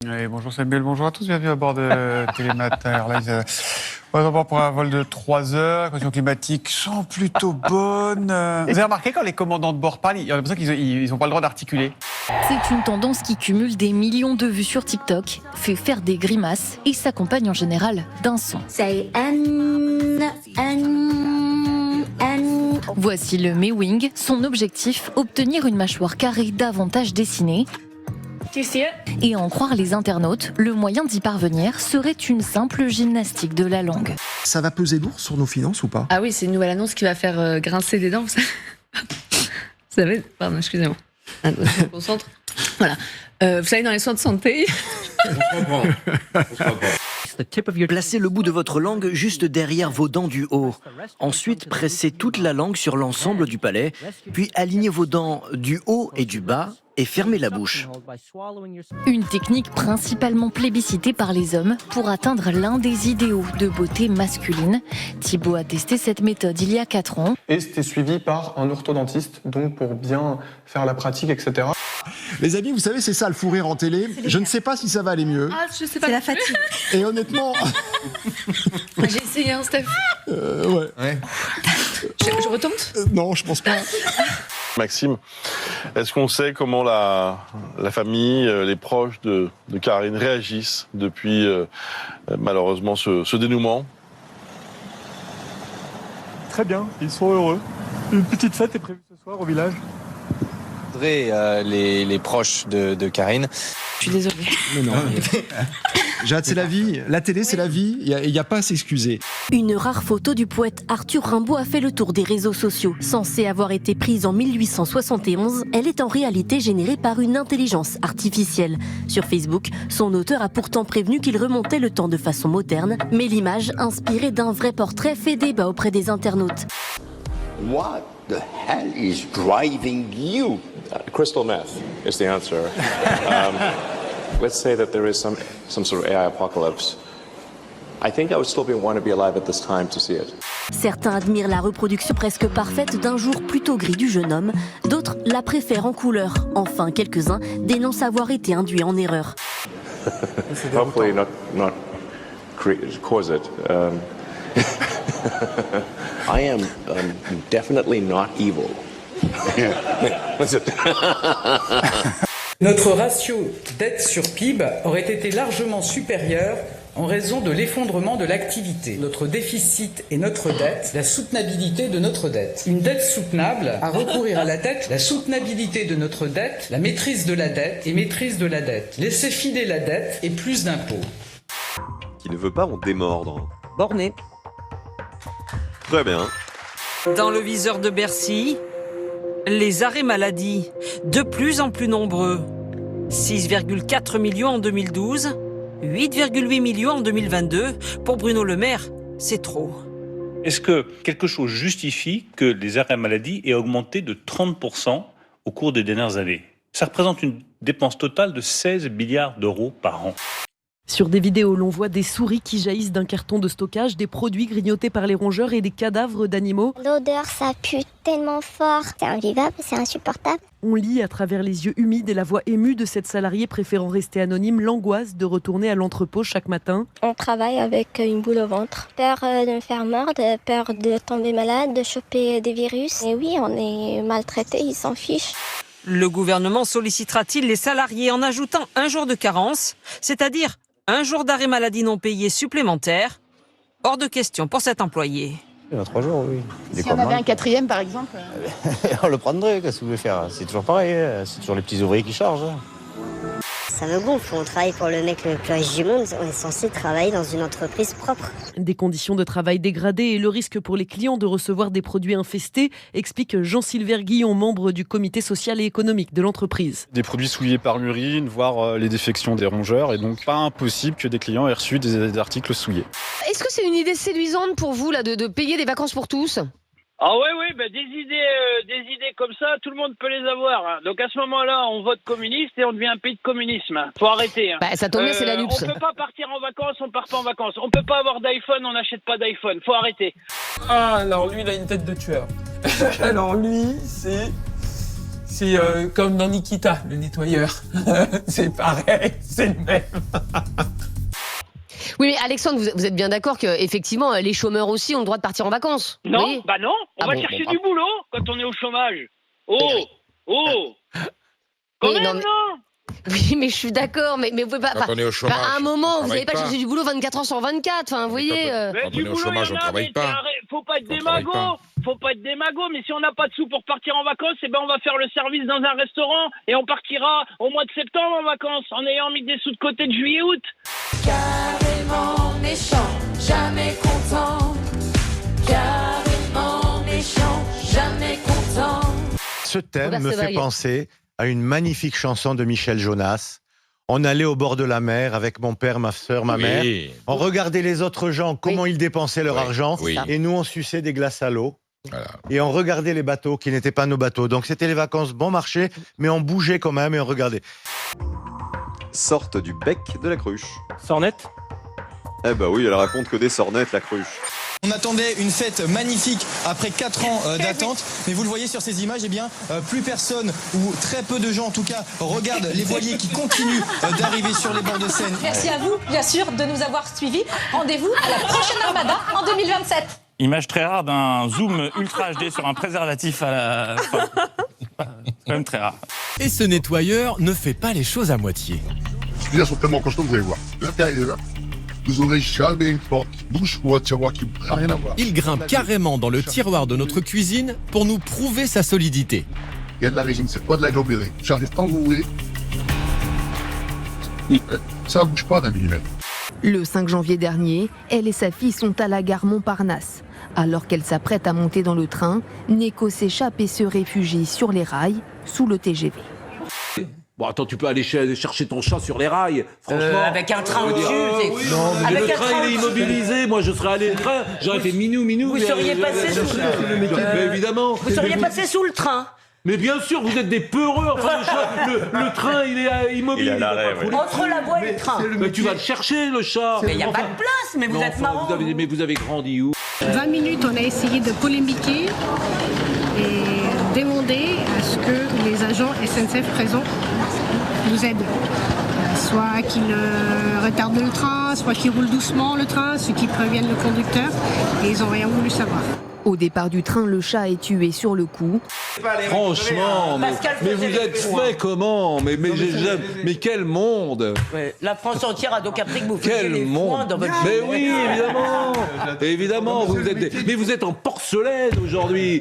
Oui, bonjour Samuel, bonjour à tous, bienvenue à bord de Télématin Airlines. On va pour un vol de 3 heures, les conditions climatiques sont plutôt bonnes. Vous avez remarqué quand les commandants de bord parlent, il y a l'impression qu'ils n'ont pas le droit d'articuler. C'est une tendance qui cumule des millions de vues sur TikTok, fait faire des grimaces et s'accompagne en général d'un son. Voici le Mewing. Son objectif, obtenir une mâchoire carrée davantage dessinée. Et à en croire les internautes, le moyen d'y parvenir serait une simple gymnastique de la langue. Ça va peser lourd sur nos finances ou pas? Ah oui, c'est une nouvelle annonce qui va faire grincer des dents. Vous savez, pardon, excusez-moi. Je me concentre. Voilà. Vous savez, dans les soins de santé... Placez le bout de votre langue juste derrière vos dents du haut. Ensuite, pressez toute la langue sur l'ensemble du palais, puis alignez vos dents du haut et du bas et fermez la bouche. Une technique principalement plébiscitée par les hommes pour atteindre l'un des idéaux de beauté masculine. Thibaut a testé cette méthode il y a 4 ans. Et c'était suivi par un orthodontiste, donc pour bien faire la pratique, etc. Les amis, vous savez, c'est ça le fou rire en télé. Je ne sais pas si ça va aller mieux. Ah, je sais pas. C'est la fatigue. Et honnêtement... J'ai essayé, hein, Steph. Ouais. Je retente Non, je pense pas. Maxime, est-ce qu'on sait comment la famille, les proches de Karine réagissent depuis malheureusement ce dénouement? Très bien, ils sont heureux. Une petite fête est prévue ce soir au village. Les proches de Karine. Je suis désolée. Mais non. Jade, c'est la vie. La télé, c'est la vie. Il n'y a pas à s'excuser. Une rare photo du poète Arthur Rimbaud a fait le tour des réseaux sociaux. Censée avoir été prise en 1871, elle est en réalité générée par une intelligence artificielle. Sur Facebook, son auteur a pourtant prévenu qu'il remontait le temps de façon moderne, mais l'image, inspirée d'un vrai portrait, fait débat auprès des internautes. What the hell is driving you? Crystal meth is the answer. Let's say that there is some sort of AI apocalypse. I think I would still want to be alive at this time to see it. Certains admirent la reproduction presque parfaite d'un jour plutôt gris du jeune homme, d'autres la préfèrent en couleur. Enfin, quelques-uns dénoncent avoir été induits en erreur. Hopefully not cause it. I am definitely not evil. Notre ratio dette sur PIB aurait été largement supérieur en raison de l'effondrement de l'activité. Notre déficit et notre dette, la soutenabilité de notre dette. Une dette soutenable, à recourir à la dette, la soutenabilité de notre dette, la maîtrise de la dette et maîtrise de la dette. Laisser filer la dette et plus d'impôts. Qui ne veut pas en démordre. Borné. Très bien. Dans le viseur de Bercy, les arrêts maladie, de plus en plus nombreux. 6,4 millions en 2012, 8,8 millions en 2022. Pour Bruno Le Maire, c'est trop. Est-ce que quelque chose justifie que les arrêts maladie aient augmenté de 30% au cours des dernières années? Ça représente une dépense totale de 16 milliards d'euros par an. Sur des vidéos, l'on voit des souris qui jaillissent d'un carton de stockage, des produits grignotés par les rongeurs et des cadavres d'animaux. L'odeur, ça pue tellement fort. C'est invivable, c'est insupportable. On lit à travers les yeux humides et la voix émue de cette salariée préférant rester anonyme l'angoisse de retourner à l'entrepôt chaque matin. On travaille avec une boule au ventre. Peur de me faire mordre, peur de tomber malade, de choper des virus. Et oui, on est maltraités, ils s'en fichent. Le gouvernement sollicitera-t-il les salariés en ajoutant un jour de carence, c'est-à-dire un jour d'arrêt maladie non payé supplémentaire? Hors de question pour cet employé. Il y en a 3 jours, oui. Si on avait un 4e, par exemple On le prendrait, qu'est-ce que vous voulez faire? C'est toujours pareil, c'est toujours les petits ouvriers qui chargent. Ça me gonfle, on travaille pour le mec le plus riche du monde, on est censé travailler dans une entreprise propre. Des conditions de travail dégradées et le risque pour les clients de recevoir des produits infestés, explique Jean-Sylvain Guillon, membre du comité social et économique de l'entreprise. Des produits souillés par l'urine, voire les défections des rongeurs, et donc pas impossible que des clients aient reçu des articles souillés. Est-ce que c'est une idée séduisante pour vous là, de payer des vacances pour tous? Ah oui, des idées comme ça, tout le monde peut les avoir. Hein. Donc à ce moment-là, on vote communiste et on devient un pays de communisme. Faut arrêter. Hein. Ça tombe bien, c'est la NUPS. On peut pas partir en vacances, on part pas en vacances. On peut pas avoir d'iPhone, on n'achète pas d'iPhone. Faut arrêter. Ah, alors lui, il a une tête de tueur. Alors lui, C'est comme dans Nikita, le nettoyeur. C'est pareil, c'est le même. Oui, mais Alexandre, vous êtes bien d'accord que effectivement les chômeurs aussi ont le droit de partir en vacances? Non, Oui. bah non, on va chercher du boulot quand on est au chômage. Quand Oui, même, non, non. Oui, mais je suis d'accord, mais vous pouvez pas. Quand on est au chômage, à un moment, on vous n'allez pas travaille chercher du boulot 24 heures sur 24. Enfin, vous voyez. Quand on est au chômage, on ne travaille pas. Faut pas être On travaille démago. pas. Faut pas être démago. Mais si on n'a pas de sous pour partir en vacances, eh ben on va faire le service dans un restaurant et on partira au mois de septembre en vacances en ayant mis des sous de côté de juillet-août. Carrément méchant, jamais content. Carrément méchant, jamais content. Ce thème Robert me fait Sebag. penser à une magnifique chanson de Michel Jonas. On allait au bord de la mer avec mon père, ma soeur, ma Oui. mère. On regardait les autres gens, comment ils dépensaient leur Oui, argent. oui. Et nous, on suçait des glaces à l'eau. Voilà. Et on regardait les bateaux qui n'étaient pas nos bateaux. Donc c'était les vacances bon marché, mais on bougeait quand même et on regardait. Sorte du bec de la cruche. Sornette? Eh bah oui, elle raconte que des sornettes, la cruche. On attendait une fête magnifique après 4 ans d'attente, mais vous le voyez sur ces images, eh bien, plus personne ou très peu de gens en tout cas regardent les voiliers qui continuent d'arriver sur les bords de Seine. Merci à vous, bien sûr, de nous avoir suivis. Rendez-vous à la prochaine Armada en 2027. Image très rare d'un zoom ultra HD sur un préservatif à la fin. C'est quand même très rare. Et ce nettoyeur ne fait pas les choses à moitié. Les cuillères sont tellement costauds, vous allez voir. L'intérieur, vous aurez jamais une porte qui bouge ou un tiroir qui n'a rien à voir. Il grimpe carrément dans le tiroir de notre cuisine pour nous prouver sa solidité. Il y a de la résine, c'est pas de la globérée. J'arrive tant que vous voulez. Ça bouge pas d'un millimètre. Le 5 janvier dernier, elle et sa fille sont à la gare Montparnasse. Alors qu'elle s'apprête à monter dans le train, Neko s'échappe et se réfugie sur les rails, sous le TGV. Bon, attends, tu peux aller chercher ton chat sur les rails, franchement. Avec un train au-dessus, c'est... Non, mais Avec le un train, train il est au-dessus. immobilisé. Moi, je serais allé le train, j'aurais fait minou. Vous seriez passé sous le train. Mais évidemment. Vous seriez passé sous le train. Mais bien sûr, vous êtes des peureux. Enfin, le train, il est immobilisé. Il est à l'arrêt, il va pas ouais. rouler. Entre la voie et le train. Mais tu vas le chercher, le chat. Mais il n'y a pas de place, mais vous êtes marrant. Mais vous avez grandi où? 20 minutes, on a essayé de polémiquer et demander à ce que les agents SNCF présents nous aident. Soit qu'ils retardent le train, soit qu'ils roulent doucement le train, ceux qui préviennent le conducteur, et ils n'ont rien voulu savoir. Au départ du train, le chat est tué sur le coup. Franchement, mais vous êtes fait comment? Mais quel monde! Ouais, la France entière a donc appris que vous faisiez Quel les monde! foins dans votre... Mais oui, évidemment! Évidemment, vous êtes en porcelaine aujourd'hui!